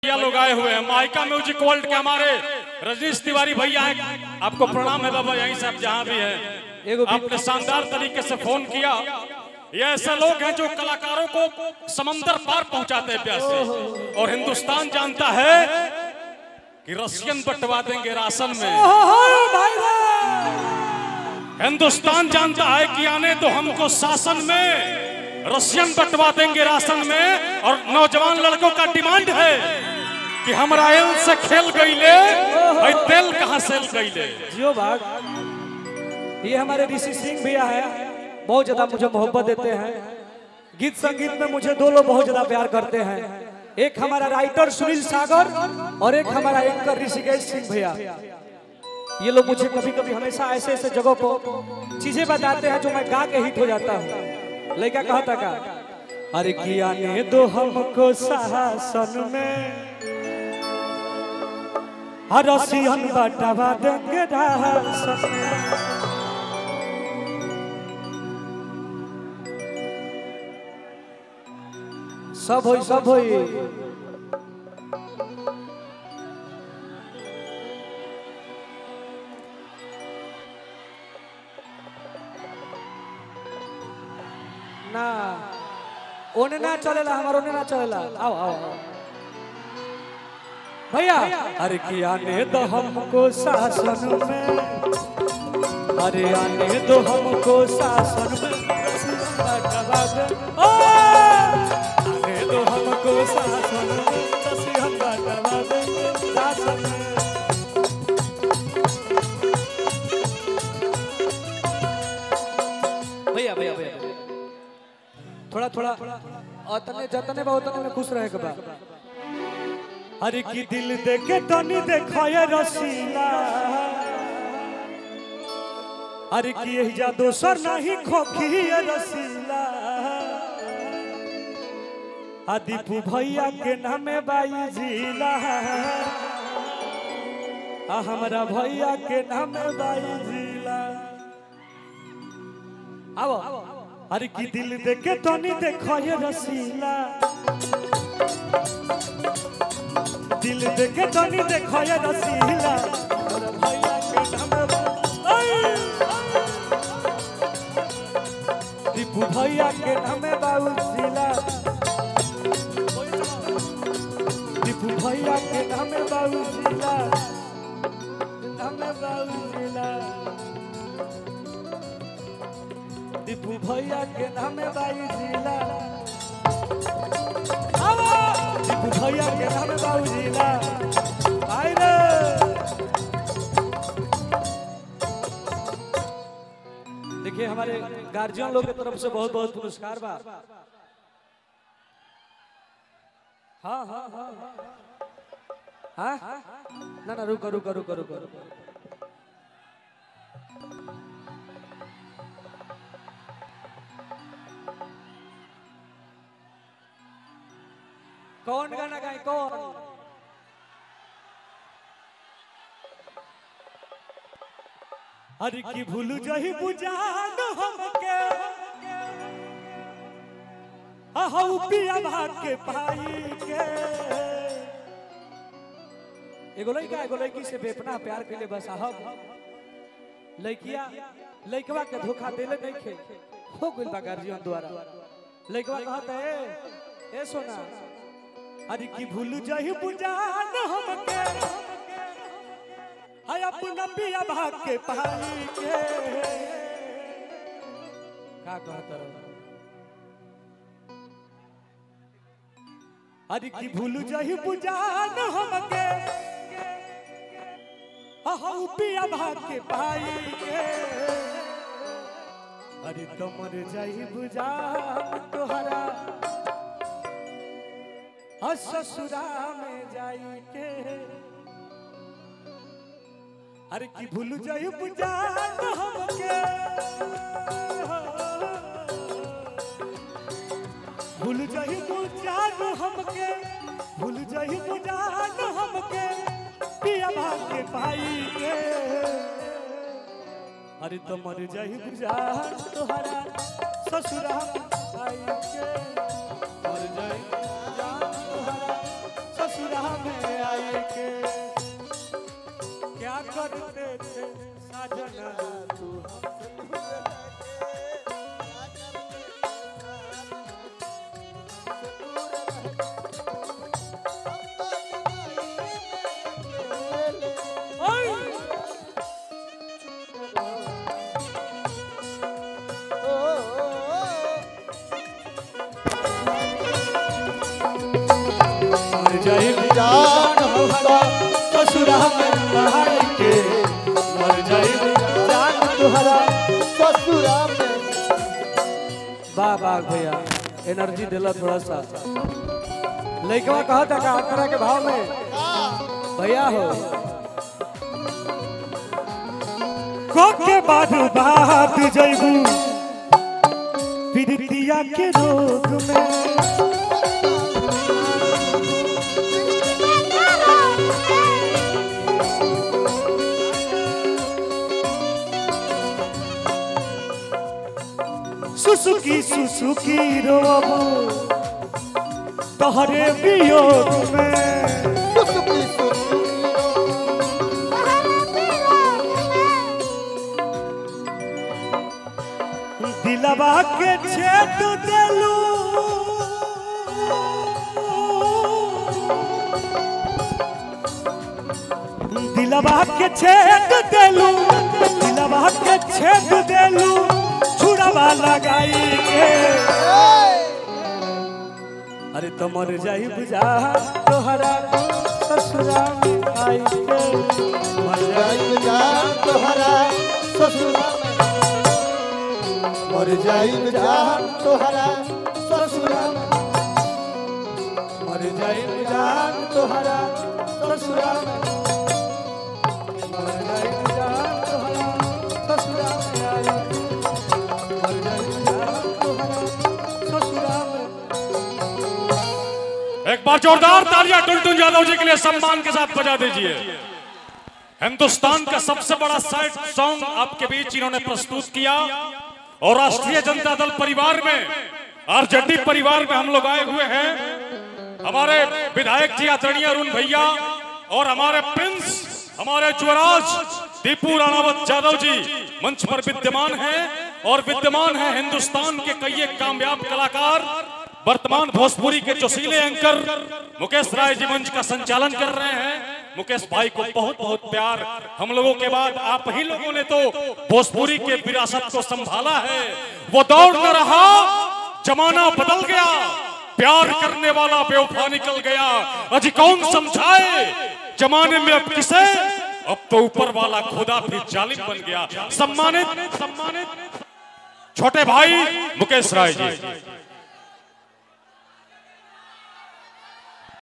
भैया लोग आए हुए हैं। माइका म्यूजिक वर्ल्ड के हमारे रजनीश तिवारी भैया हैं, आपको प्रणाम है बाबा, यहीं से आप जहां भी हैं। आपने शानदार तरीके से फोन किया। ये ऐसे लोग हैं जो कलाकारों को समंदर पार पहुंचाते हैं प्यार से। और हिंदुस्तान जानता है कि रशियन बंटवा देंगे राशन में। हिंदुस्तान जानता है कि आने तो हमको शासन में, रशियन बंटवा देंगे राशन में। और नौजवान लड़कों का डिमांड है कि हमारा एल से खेल गई ले, भाई तेल कहां से गई ले। जियो भाग। ये हमारे ऋषि सिंह भैया है, बहुत ज्यादा मुझे मोहब्बत देते हैं। गीत संगीत में मुझे दो लोग बहुत ज्यादा प्यार करते हैं। एक हमारा राइटर सुनील सागर और एक हमारा एंकर ऋषिकेश सिंह भैया। ये लोग मुझे कभी कभी हमेशा ऐसे ऐसे जगहों को चीजें बताते हैं जो मैं गा के हिट हो जाता हूँ। लड़का कहता का, अरे किया ने दो हमको शासन में, रसियन बंटवा देंगे राशन में। सब होई सब होई। ना ओने ना चलेला, हमार ओने ना चलेला। आओ आओ भैया। अरे किया ने दो हमको शासन में, अरे आने दो हमको शासन में, आने दो हमको शासन में, रसियन बंटवा देंगे राशन में। भैया भैया भैया थोड़ा थोड़ा अतने जतने बा उतने में खुश रहे के बा। अरे की दिल देके तनी देखाए रसीला, अरे की यही जा दोसर नहीं खोखी रसीला। दीपू भैया के नामे बाई जिला, हमारा भैया के नामे बाई जिला। आओ अरे की दिल देखे तनी देखाए रसीला, दिल देखे तनी देखाए रसीला। हमारा भैया के नामे दीपू भैया के नामे बाई जिला, दीपू भैया के नामे बाबू जिला, नामे बाबू जिला। दीपू भैया के नामे बाबू जिला, दीपू भैया के नामे बाबू जिला। आई रे देखिए हमारे गार्जियन लोग की तरफ से बहुत बहुत पुरस्कार बा। हाँ हाँ हाँ हाँ हाँ ना ना रुको रुको रुको रुको। कौन गाना गाए कौन? अरे की भूल जही बुझान हमके, पिया भाग के पाई के। एगो लड़की से बेपना प्यार के लिए बस साहब लड़किया लड़कवा के धोखा देले नहीं खे हो गइल बा गार्जियन द्वारा। लड़कवा कहता है ए सोना, अरे की भूल जही बुझान हमके, हाय अपना पिया भाग के पाई के। का कहता रहो? अरे की भूल जही बुझान हमके, पिया भाग के पाई के। अरे तमर जही बुझान तोहरा ससुरा में जाई के। अरे की भूल जही बुझान हमके, भूल जही बुझान हमके, भूल जही बुझान हमके, पिया भाग के पाई के। अरे तो मर जही बुझान तोहरा ससुरा में आई के, मर जही बुझान तोहरा ससुरा में आई के क्या करते थे साजना तू जान होगा ससुरा में आई के मर जाए जान तुहरा ससुरा में। वाह वाह भैया एनर्जी दिला थोड़ा सा लड़का कहा था का तरह के भाव में भैया हो को के बाद बात जइबू पीड़ितिया के रोग में सुसुकी रोबू तोहरे वियोग में दिलवा के छेद देलू दिलवा के छेद देलू दिलवा के छेद देलू छुड़ावा लगाई के अरे तो मर जाई बुझा तोहरा ससुरा में आई के मर जाई बुझा तोहरा ससुरा में मर जाई बुझा तोहरा ससुरा में मर जाई बुझा तोहरा ससुरा में मर जाई बुझा तोहरा ससुरा में आई एक बार जोरदार तालियां टुनटुन यादव जी के लिए सम्मान के साथ बजा दीजिए। हिंदुस्तान का सबसे बड़ा सैड सॉन्ग आपके बीच इन्होंने प्रस्तुत किया और राष्ट्रीय जनता दल परिवार में आरजेडी परिवार में हम लोग आए हुए हैं। हमारे विधायक जी आदरणीय अरुण भैया और हमारे प्रिंस हमारे युवराज दीपू राणावत यादव जी मंच पर विद्यमान हैं और विद्यमान है हिंदुस्तान के कई कामयाब कलाकार वर्तमान भोजपुरी के जोशीले एंकर मुकेश राय जी मंच का संचालन कर रहे हैं। मुकेश भाई को बहुत बहुत प्यार। हम लोगों के बाद आप ही लोगों ने तो भोजपुरी के विरासत को संभाला है। वो दौड़ न रहा, जमाना बदल गया, प्यार करने वाला बेवफा निकल गया। अजी कौन समझाए जमाने में अब किसे, अब तो ऊपर वाला खुदा भी जालिम बन गया। सम्मानित छोटे भाई मुकेश राय जी।